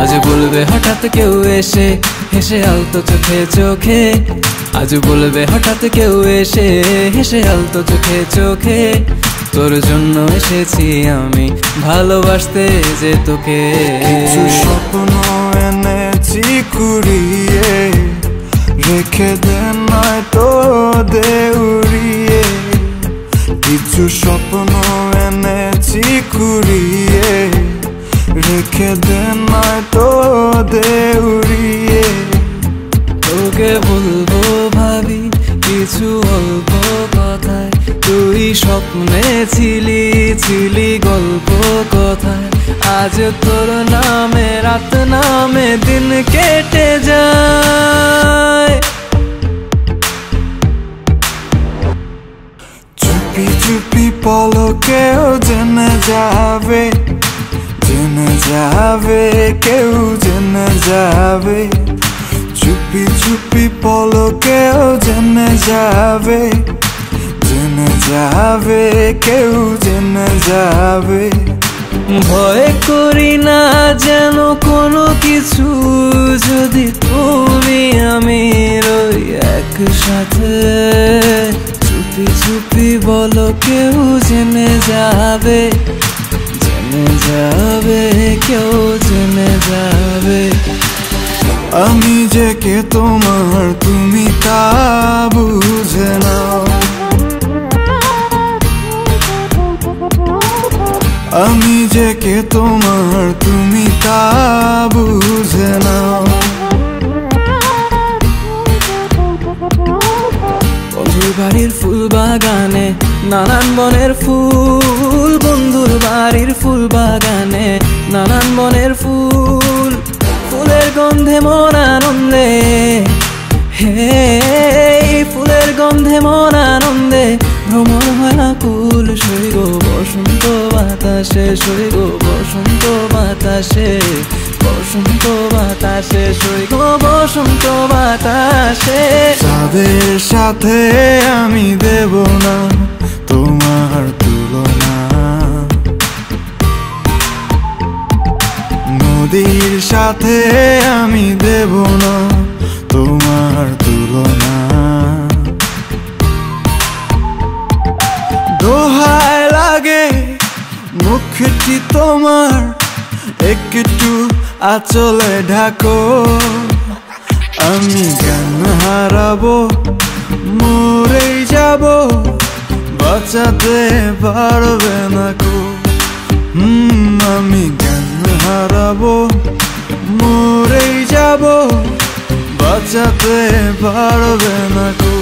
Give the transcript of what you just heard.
আজ বলবে হঠাৎ কেউ এসে হেসে আলতো চোখে চোখে, আজ বলবে হঠাৎ কেউ এসে হেসে আলতো চোখে চোখে, তোর জন্য এসেছি আমি ভালোবাসতে যে তোকে। কিছু স্বপ্ন এনেছি কুড়িয়ে, রেখে দে নয়তো দে উড়িয়ে। কিছু স্বপ্ন এনেছি কুড়িয়ে, রেখে দে নয়তো দে উড়িয়ে। তোকে বলবো ভাবি কিছু অল্প কথায়, তুই স্বপ্নে ছিলি ছিলি গল্প কথায়। আজ তোর নামে রাত নামে দিন কেটে যায়। চুপি চুপি পলকেও জেনে যাবে, জেনে যাবে কেউ জেনে যাবে। চুপি চুপি পলকেও জেনে যাবে, জেনে যাবে কেউ জেনে যাবে। ভয় করি না যেন কোনো কিছু, যদি তুমি আমি রই একসাথে। চুপি চুপি বলো কেউ জেনে যাবে, জেনে যাবে কেউ জেনে যাবে। আমি যে কে তোমার তুমি তা বুঝে নাও, আমি যে কে তোমার তুমি তা বুঝে নাও। বন্ধুর বাড়ির ফুল বাগানে নানান বনের ফুল, বন্ধুর বাড়ির ফুল বাগানে নানান বনের ফুল। ফুলের গন্ধে মন আনন্দে, হে ফুলের গন্ধে মন আনন্দে ভ্রমণ হয় আকুল। সই গো বসন্ত বাতাসে, সই গো বসন্ত বাতাসে, বসন্ত বাতাসে, সই গো বসন্ত বাতাসে। তাদের সাথে আমি দেব না তোমার তুলনা, নদীর সাথে আমি দেব না তোমার তুলনা। দোহায় লাগে মুখটি তোমার, একটু আঁচলে ঢাকো। আমি জ্ঞান হারাবো, মরেই যাব, বাঁচাতে পারবে না কো। আমি জ্ঞান হারাবো, মরেই যাব, বাঁচাতে পারবে না কো।